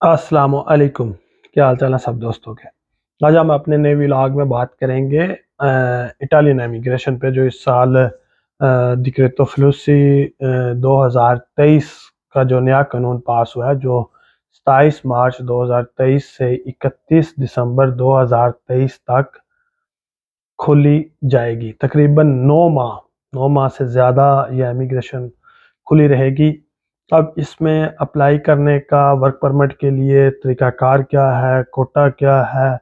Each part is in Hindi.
अस्सलाम वालेकुम। क्या हाल चाल है सब दोस्तों के। आज हम अपने नए व्लॉग में बात करेंगे इटालियन एमिग्रेशन पे, जो इस साल डिक्रेतो फ्लूसी 2023 का जो नया कानून पास हुआ है, जो 27 मार्च 2023 से 31 दिसंबर 2023 तक खोली जाएगी। तकरीबन 9 माह से ज़्यादा ये इमिग्रेशन खुली रहेगी। अब इसमें अप्लाई करने का वर्क परमिट के लिए तरीक़ाकार क्या है, कोटा क्या है,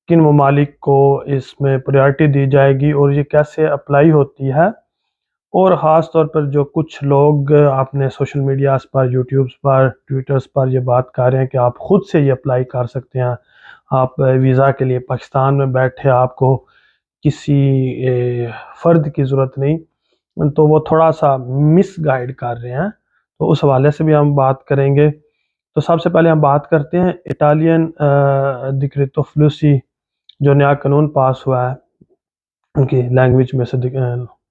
किन ममालिक को इसमें प्रायोरिटी दी जाएगी और ये कैसे अप्लाई होती है। और ख़ास तौर पर जो कुछ लोग आपने सोशल मीडियाज़ पर, यूट्यूब्स पर, ट्विटर्स पर ये बात कर रहे हैं कि आप ख़ुद से ये अप्लाई कर सकते हैं। आप वीज़ा के लिए पाकिस्तान में बैठे, आपको किसी फ़र्द की ज़रूरत नहीं, तो वो थोड़ा सा मिसगाइड कर रहे हैं। तो उस हवाले से भी हम बात करेंगे। तो सबसे पहले हम बात करते हैं इटालियन डिक्रेतो फ्लूसी, जो नया कानून पास हुआ है। उनकी लैंग्वेज में से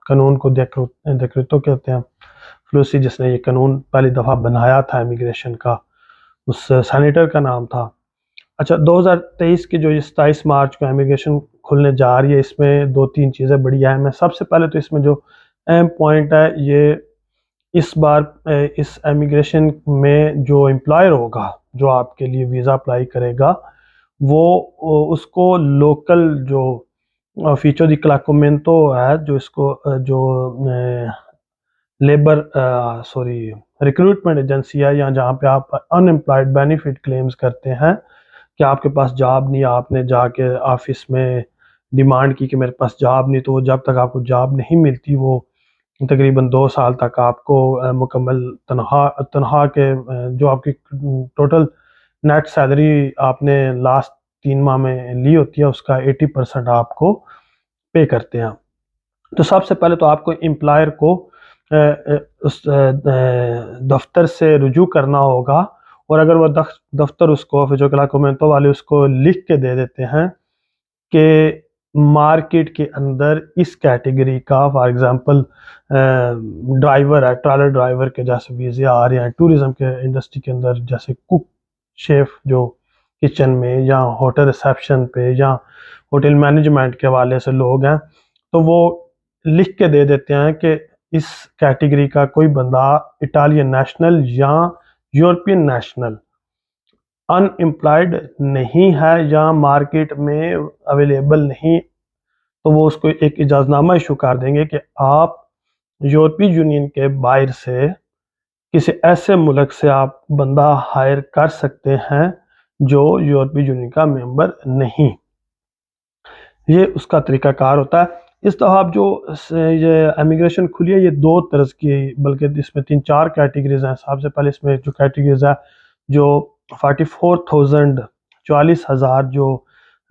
कानून को डिक्रेतो कहते हैं। फ्लूसी जिसने ये कानून पहली दफ़ा बनाया था इमिग्रेशन का, उस सेनेटर का नाम था। अच्छा, 2023 की जो ये 27 मार्च को इमिग्रेशन खुलने जा रही है, इसमें दो तीन चीज़ें बड़ी अहम हैं। सबसे पहले तो इसमें जो अहम पॉइंट है, ये इस बार इस इमिग्रेशन में जो एम्प्लॉयर होगा, जो आपके लिए वीज़ा अप्लाई करेगा, वो उसको लोकल जो फ़ीचो दी क्लाकोमेंतो है, जो इसको जो लेबर रिक्रूटमेंट एजेंसी है, या जहाँ पे आप अनएम्प्लॉयड बेनिफिट क्लेम्स करते हैं कि आपके पास जॉब नहीं, आपने जाके ऑफिस में डिमांड की कि मेरे पास जॉब नहीं, तो वो जब तक आपको जॉब नहीं मिलती, वो तकरीबन 2 साल तक आपको मुकम्मल तनख्वाह के जो आपकी टोटल नेट सैलरी आपने लास्ट 3 माह में ली होती है, उसका 80% आपको पे करते हैं। तो सबसे पहले तो आपको एम्प्लॉयर को उस दफ्तर से रुजू करना होगा, और अगर वो दफ्तर उसको जो क्लाकोमेंतो वाले उसको लिख के दे देते हैं कि मार्केट के अंदर इस कैटेगरी का, फॉर एग्जांपल ड्राइवर है, ट्रैवलर ड्राइवर के जैसे वीज़े आ रहे हैं, टूरिज़्म के इंडस्ट्री के अंदर जैसे कुक, शेफ़ जो किचन में, या होटल रिसेप्शन पे, या होटल मैनेजमेंट के हवाले से लोग हैं, तो वो लिख के दे देते हैं कि इस कैटेगरी का कोई बंदा इटालियन नेशनल या यूरोपियन नेशनल अनएम्प्लॉयड नहीं है या मार्केट में अवेलेबल नहीं, तो वो उसको एक इजाज़तनामा इशू कर देंगे कि आप यूरोपीय यूनियन के बाहर से किसी ऐसे मुल्क से आप बंदा हायर कर सकते हैं जो यूरोपीय यूनियन का मेंबर नहीं। ये उसका तरीक़ाकार होता है। इस दफ़ा अब जो ये इमिग्रेशन खुली है, ये दो तरह की, बल्कि इसमें 3-4 कैटेगरीज़ हैं। सबसे पहले इसमें जो कैटेगरीज़ है, जो 44,000 44,000 जो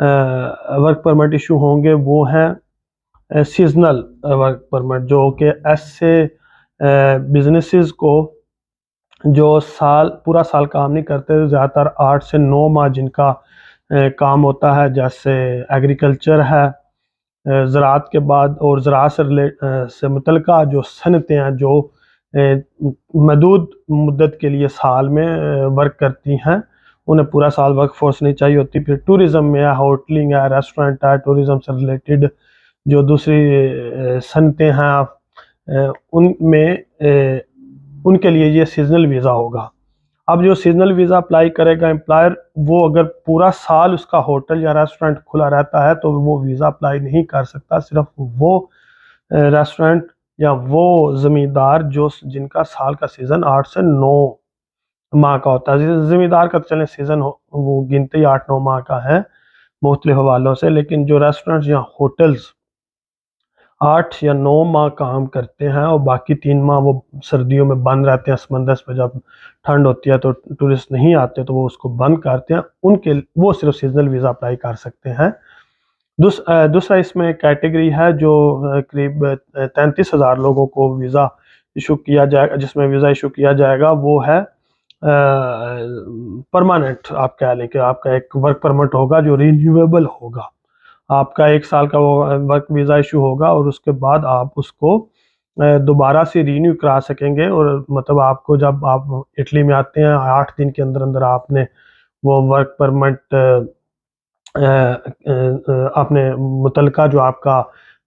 वर्क परमिट इशू होंगे, वो हैं सीजनल वर्क परमिट, जो कि ऐसे बिजनेसेस को जो पूरा साल काम नहीं करते, ज़्यादातर 8 से 9 माह जिनका काम होता है, जैसे एग्रीकल्चर है, ज़राअत के बाद, और ज़राअत से मुतल्लिका जो सनतें हैं, जो महदूद मुद्दत के लिए साल में वर्क करती हैं, उन्हें पूरा साल वर्क फोर्स नहीं चाहिए होती। फिर टूरिज़्म में है, होटलिंग है, रेस्टोरेंट है, टूरिज़्म से रिलेटेड जो दूसरी सनतें हैं, उनमें उनके लिए ये सीजनल वीज़ा होगा। अब जो सीजनल वीज़ा अप्लाई करेगा एम्प्लॉयर, वो अगर पूरा साल उसका होटल या रेस्टोरेंट खुला रहता है, तो वो वीज़ा अप्लाई नहीं कर सकता। सिर्फ वो रेस्टोरेंट या वो ज़मींदार जो जिनका साल का सीज़न 8 से 9 माह का होता है। ज़मींदार का तो चलें सीज़न वो गिनते ही 8-9 माह का है मुख्तलिफ हवालों से, लेकिन जो रेस्टोरेंट्स या होटल्स 8 या 9 माह काम करते हैं और बाकी 3 माह वो सर्दियों में बंद रहते हैं, समंदर पे जब ठंड होती है तो टूरिस्ट नहीं आते, तो वो उसको बंद करते हैं, उनके वो सिर्फ सीजनल वीज़ा अप्लाई कर सकते हैं। दूसरा इसमें कैटेगरी है जो करीब 33,000 लोगों को वीज़ा इशू किया जाएगा, जिसमें वीज़ा इशू किया जाएगा, वो है परमानेंट। आप कह लें कि आपका एक वर्क परमिट होगा जो रिन्यूएबल होगा। आपका 1 साल का वो वर्क वीज़ा इशू होगा, और उसके बाद आप उसको दोबारा से रीन्यू करा सकेंगे। और मतलब आपको जब आप इटली में आते हैं 8 दिन के अंदर अंदर आपने वो वर्क परमिट आपने मुतलका जो आपका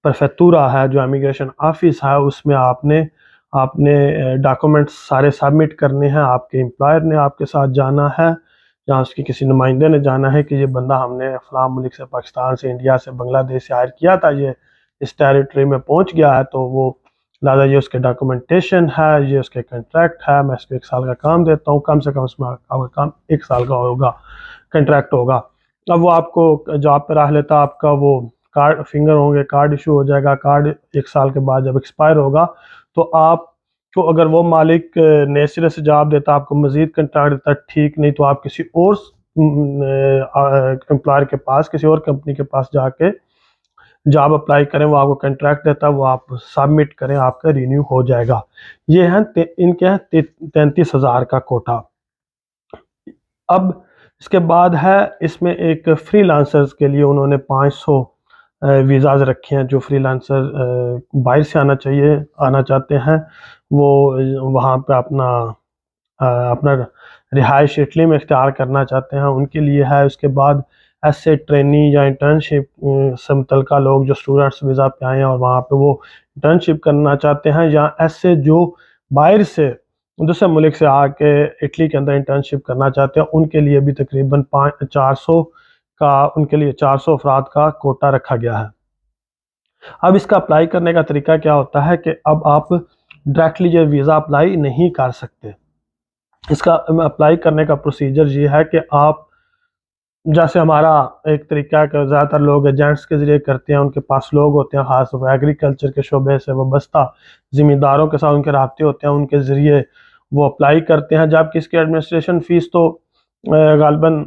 प्रेफेक्टूरा है, जो इमिग्रेशन ऑफिस है, उसमें आपने आपने डॉक्यूमेंट्स सारे सबमिट करने हैं। आपके एम्प्लॉयर ने आपके साथ जाना है या उसके किसी नुमाइंदे ने जाना है कि ये बंदा हमने फ़लाँ मुल्क से, पाकिस्तान से, इंडिया से, बांग्लादेश से हायर किया था, ये इस टेरिटरी में पहुंच गया है, तो वो लिहाजा ये उसके डॉक्यूमेंटेशन है, ये उसके कंट्रैक्ट है, मैं इसको 1 साल का काम देता हूँ, कम से कम उसमें आपका काम 1 साल का होगा, कंट्रैक्ट होगा। अब वो आपको जॉब पर रख लेता, आपका वो कार्ड फिंगर होंगे, कार्ड इशू हो जाएगा। कार्ड 1 साल के बाद जब एक्सपायर होगा तो आपको, अगर वो मालिक नए सिरे से जॉब देता, आपको मज़ीद कंट्रैक्ट देता, ठीक, नहीं तो आप किसी और एम्प्लॉयर के पास, किसी और कंपनी के पास जाके जॉब अप्लाई करें, वो आपको कंट्रैक्ट देता है, वो आप सबमिट करें, आपका रिन्यू हो जाएगा। ये हैं इनके हैं 33,000 का कोटा। अब इसके बाद है इसमें एक फ्रीलांसर्स के लिए उन्होंने 500 वीज़ाज़ रखे हैं। जो फ्रीलांसर बाहर से आना चाहते हैं, वो वहाँ पे अपना रिहाइश इटली में इख्तियार करना चाहते हैं, उनके लिए है। उसके बाद ऐसे ट्रेनी या इंटर्नशिप से मुतल्लिका लोग जो स्टूडेंट्स वीज़ा पे आए हैं और वहाँ पे वो इंटर्नशिप करना चाहते हैं, या ऐसे जो बाहर से दूसरे मुल्क से आके इटली के अंदर इंटर्नशिप करना चाहते हैं, उनके लिए भी तकरीबन 400 का, उनके लिए 400 अफराद का कोटा रखा गया है। अब इसका अप्लाई करने का तरीका क्या होता है कि अब आप डायरेक्टली ये वीज़ा अप्लाई नहीं कर सकते। इसका अप्लाई करने का प्रोसीजर ये है कि आप, जैसे हमारा एक तरीका है कि ज़्यादातर लोग एजेंट्स के ज़रिए करते हैं, उनके पास लोग होते हैं ख़ास एग्रीकल्चर के शोबे से वाबस्ता, ज़मींदारों के साथ उनके राब्ते होते हैं, उनके ज़रिए वो अप्लाई करते हैं। जबकि इसकी एडमिनिस्ट्रेशन फ़ीस तो गालिबन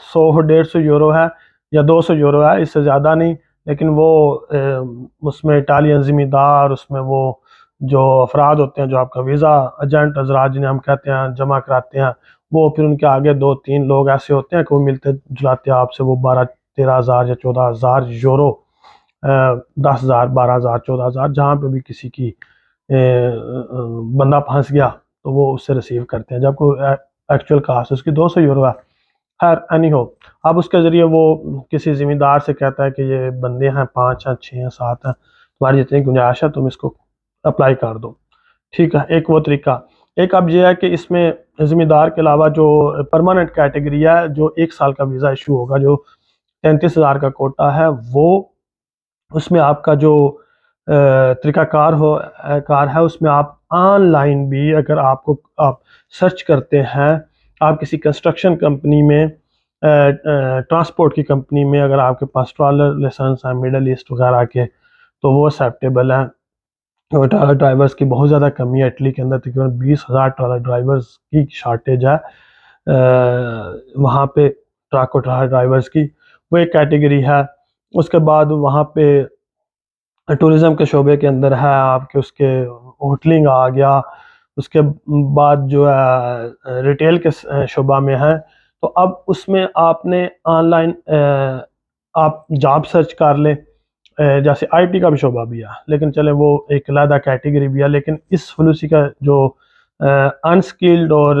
100-150 यूरो है या 200 यूरो है, इससे ज़्यादा नहीं। लेकिन वो उसमें इटालियन ज़मींदार, उसमें वो जो अफराद होते हैं, जो आपका वीज़ा एजेंट हज़रात जिन्हें हम कहते हैं, जमा कराते हैं, वो फिर उनके आगे 2-3 लोग ऐसे होते हैं कि वो मिलते जुलाते आपसे वो 12-13,000 या 14,000 यूरो, 10,000, 12,000, 14,000, जहाँ पे भी किसी की बंदा फंस गया तो वो उससे रिसीव करते हैं, जबकि एक्चुअल कास्ट उसकी 200 यूरो है। खैर एनी हो, अब उसके ज़रिए वो किसी ज़मींदार से कहता है कि ये बंदे हैं, 5 हैं, 6 हैं, 7 हैं, तुम्हारी जितनी गुंजाइश है तुम इसको अप्लाई कर दो। ठीक है, एक वो तरीका। एक अब ये है कि इसमें ज़मींदार के अलावा जो परमानेंट कैटेगरी है, जो 1 साल का वीज़ा इशू होगा, जो 33,000 का कोटा है, वो उसमें आपका जो कार है, उसमें आप ऑनलाइन भी, अगर आप सर्च करते हैं, आप किसी कंस्ट्रक्शन कंपनी में, ट्रांसपोर्ट की कंपनी में, अगर आपके पास ट्रॉलर लाइसेंस है मिडल ईस्ट वगैरह के, तो वो एक्सेप्टेबल है। और ट्रैलर ड्राइवर्स की बहुत ज़्यादा कमी है इटली के अंदर, तकरीबन 20,000 ट्रैलर ड्राइवर्स की शार्टेज है वहाँ पे, ट्रक और ट्रैलर ड्राइवर्स की, वो एक कैटेगरी है। उसके बाद वहाँ पे टूरिज़म के शोबे के अंदर है आपके, उसके होटलिंग आ गया। उसके बाद जो है रिटेल के शोबा में है, तो अब उसमें आपने ऑनलाइन आप जॉब सर्च कर लें। जैसे आईटी का भी शोबा भी है, लेकिन चले वो एक अलग कैटेगरी भी है। लेकिन इस फलूसी का जो अनस्किल्ड और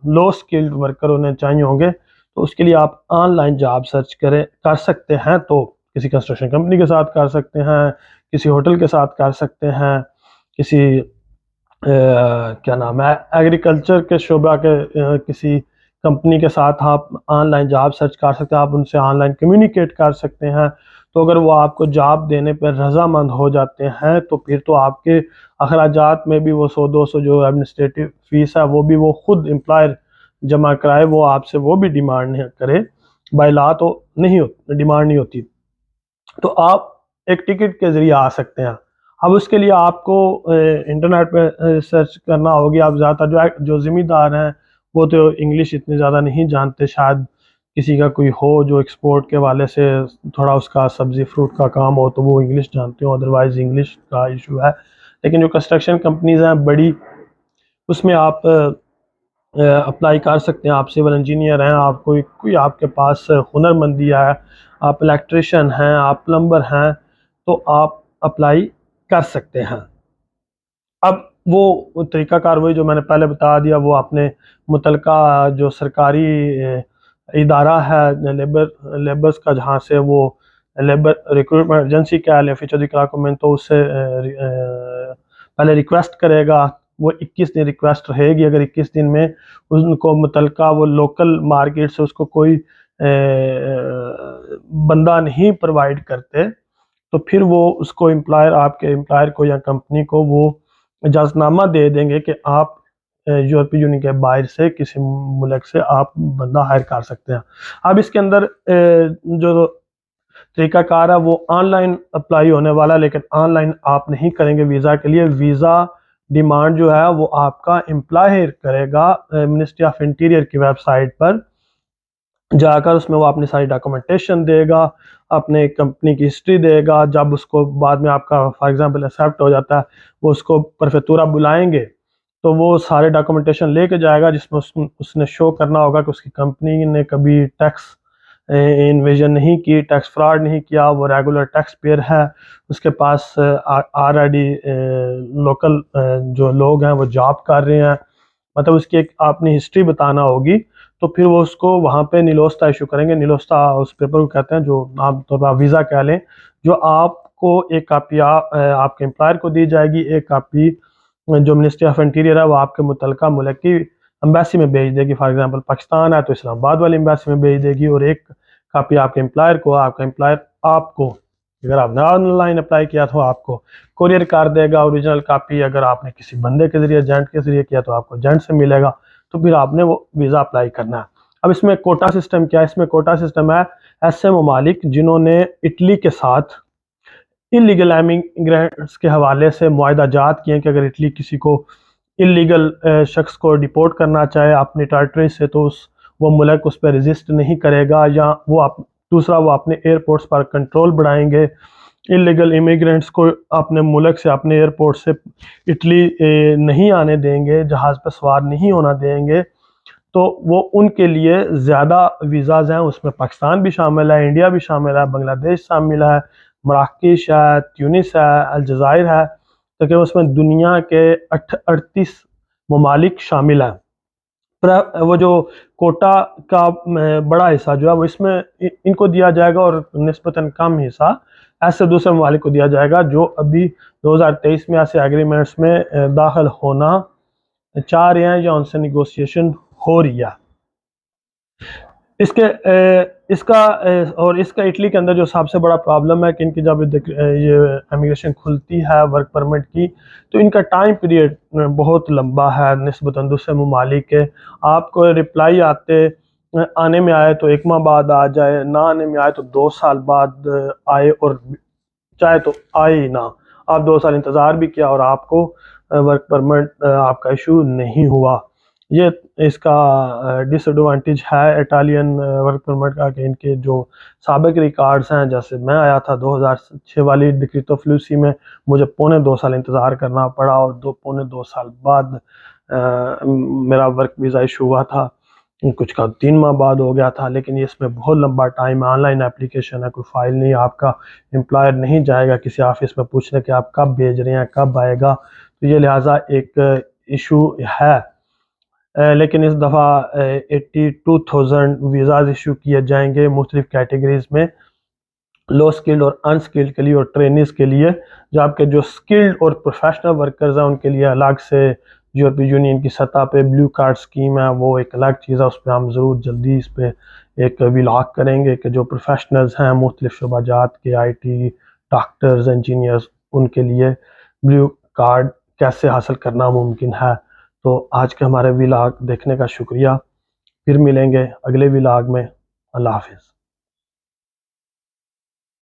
लो स्किल्ड वर्कर उन्हें चाहिए होंगे, तो उसके लिए आप ऑनलाइन जॉब सर्च कर सकते हैं। तो किसी कंस्ट्रक्शन कंपनी के साथ कर सकते हैं, किसी होटल के साथ कर सकते हैं, किसी क्या नाम है, एग्रीकल्चर के शोबा के किसी कंपनी के साथ आप ऑनलाइन जॉब सर्च कर सकते हैं, आप उनसे ऑनलाइन कम्युनिकेट कर सकते हैं। तो अगर वो आपको जॉब देने पर रजामंद हो जाते हैं, तो फिर तो आपके अखराजात में भी वो 100-200 जो एडमिनिस्ट्रेटिव फीस है, वो भी वो खुद एम्प्लॉयर जमा कराए, वो आपसे वो भी डिमांड नहीं करे। बाय लॉ तो नहीं होती, डिमांड नहीं होती। तो आप एक टिकट के ज़रिए आ सकते हैं। अब उसके लिए आपको इंटरनेट पे सर्च करना होगी। आप ज़्यादातर जो ज़िम्मेदार हैं, वो तो इंग्लिश इतनी ज़्यादा नहीं जानते। शायद किसी का कोई हो जो एक्सपोर्ट के वाले से थोड़ा उसका सब्ज़ी फ्रूट का काम हो, तो वो इंग्लिश जानते हो, अदरवाइज़ इंग्लिश का इशू है। लेकिन जो कंस्ट्रक्शन कंपनीज़ हैं बड़ी, उसमें आप अप्लाई कर सकते हैं। आप सिविल इंजीनियर हैं, आप कोई आपके पास हुनरमंदी है, आप इलेक्ट्रिशियन हैं, आप प्लम्बर हैं, तो आप अप्लाई कर सकते हैं। अब वो तरीक़ाकार वही जो मैंने पहले बता दिया, वो आपने मुतलका जो सरकारी इदारा है लेबर्स का, जहाँ से वो लेबर रिक्रूटमेंट एजेंसी कह लें फ्यूचर क्लार्कमेंट, तो उससे पहले रिक्वेस्ट करेगा। वो 21 दिन रिक्वेस्ट रहेगी। अगर 21 दिन में उनको मुतलका वो लोकल मार्केट से उसको कोई बंदा नहीं प्रोवाइड करते, तो फिर वो उसको एम्प्लॉयर, आपके एम्प्लॉयर को या कंपनी को वो इजाज़तनामा दे देंगे कि आप यूरोपीय यूनियन के बाहर से किसी मुल्क से आप बंदा हायर कर सकते हैं। अब इसके अंदर जो तरीक़ाकार है वो ऑनलाइन अप्लाई होने वाला है, लेकिन ऑनलाइन आप नहीं करेंगे वीज़ा के लिए। वीज़ा डिमांड जो है वो आपका एम्प्लॉयर करेगा मिनिस्ट्री ऑफ इंटीरियर की वेबसाइट पर जाकर। उसमें वो अपनी सारी डॉक्यूमेंटेशन देगा, अपने कंपनी की हिस्ट्री देगा। जब उसको बाद में आपका फॉर एग्जांपल एक्सेप्ट हो जाता है, वो उसको प्रेफेक्टूरा बुलाएंगे, तो वो सारे डॉक्यूमेंटेशन लेके जाएगा, जिसमें उसने शो करना होगा कि उसकी कंपनी ने कभी टैक्स इन्वेजन नहीं की, टैक्स फ्रॉड नहीं किया, वो रेगुलर टैक्स पेयर है, उसके पास ऑलरेडी लोकल जो लोग हैं वो जॉब कर रहे हैं, मतलब उसकी एक आपने हिस्ट्री बताना होगी। तो फिर वो उसको वहाँ पे निलोस्ता इशू करेंगे। निलोस्ता उस पेपर को कहते हैं जो आमतौर पर वीज़ा कह लें, जो आपको एक कापी आपके एम्प्लॉयर को दी जाएगी, एक कापी जो मिनिस्ट्री ऑफ इंटीरियर है वो आपके मुतलका मुल्क की एम्बेसी में भेज देगी। फॉर एग्जांपल पाकिस्तान है तो इस्लामाबाद वाली एम्बेसी में भेज देगी, और एक कापी आपके एम्प्लॉयर को, आपका एम्प्लॉयर आपको, अगर आपने ऑनलाइन अप्लाई किया तो आपको कोरियर कर देगा ओरिजिनल कापी। अगर आपने किसी बंदे के ज़रिए, एजेंट के ज़रिए किया तो आपको एजेंट से मिलेगा। तो फिर आपने वो वीज़ा अप्लाई करना है। अब इसमें कोटा सिस्टम क्या है? इसमें कोटा सिस्टम है ऐसे ममालिक जिन्होंने इटली के साथ इलीगल इमिग्रेंट्स के हवाले से मुआहदात किए हैं कि अगर इटली किसी को इलीगल शख्स को डिपोर्ट करना चाहे अपनी टेरिटरी से, तो वो मुल्क उस पर रजिस्ट नहीं करेगा, या वो दूसरा वो अपने एयरपोर्ट्स पर कंट्रोल बढ़ाएंगे, इलीगल इमिग्रेंट्स को अपने मुल्क से, अपने एयरपोर्ट से इटली नहीं आने देंगे, जहाज़ पर सवार नहीं होना देंगे। तो वो उनके लिए ज़्यादा वीज़ाज़ हैं, उसमें पाकिस्तान भी शामिल है, इंडिया भी शामिल है, बांग्लादेश शामिल है, मराकश है, ट्यूनिस है, अलजायर है, तकरीबन उसमें दुनिया के 38 ममालिक शामिल हैं। वो जो कोटा का बड़ा हिस्सा जो है वो इसमें इनको दिया जाएगा, और निस्बतन कम हिस्सा ऐसे दूसरे ममालिक को दिया जाएगा जो अभी 2023 में ऐसे एग्रीमेंट्स में दाखिल होना चाह रहे हैं या उनसे निगोशिएशन हो रही है। इसके और इसका इटली के अंदर जो सबसे बड़ा प्रॉब्लम है कि इनकी जब ये इमिग्रेशन खुलती है वर्क परमिट की, तो इनका टाइम पीरियड बहुत लंबा है निस्बतन दूसरे ममालिक के। आपको रिप्लाई आने में आए तो 1 माह बाद आ जाए, ना आने में आए तो 2 साल बाद आए, और चाहे तो आए ही ना। आप 2 साल इंतज़ार भी किया और आपको वर्क परमिट आपका इशू नहीं हुआ। ये इसका डिसएडवांटेज है इटालियन वर्क परमिट का, कि इनके जो साबिक रिकॉर्ड्स हैं, जैसे मैं आया था 2006 वाली डिक्रीतो फ्लूसी में, मुझे पौने 2 साल इंतज़ार करना पड़ा, और पौने 2 साल बाद मेरा वर्क वीज़ा इशू हुआ था। कुछ का 3 माह बाद हो गया था। लेकिन ये इसमें बहुत लंबा टाइम है, ऑनलाइन एप्लीकेशन है, कोई फाइल नहीं, आपका एम्प्लॉयर नहीं जाएगा किसी ऑफिस में पूछने कि आप कब भेज रहे हैं, कब आएगा। तो ये लिहाजा एक इशू है। लेकिन इस दफ़ा 82,000 वीज़ाज़ इशू किए जाएंगे मुख्तलिफ़ कैटेगरीज़ में, लो स्किल्ड और अनस्किल्ड के लिए और ट्रेनिज़ के लिए। जो आपके जो स्किल्ड और प्रोफेशनल वर्कर्स हैं उनके लिए अलग से यूरोपीय यूनियन की सतह पे ब्लू कार्ड स्कीम है, वो एक अलग चीज़ है। उस पर हम ज़रूर जल्दी इस पर एक व्लॉग करेंगे कि जो प्रोफेशनल्स हैं मुख्तलिफ़ शोबाजात के, IT, डॉक्टर्स, इंजीनियर्स, उनके लिए ब्लू कार्ड कैसे हासिल करना मुमकिन है। तो आज के हमारे व्लॉग देखने का शुक्रिया। फिर मिलेंगे अगले व्लॉग में। अल्लाह हाफ़िज़।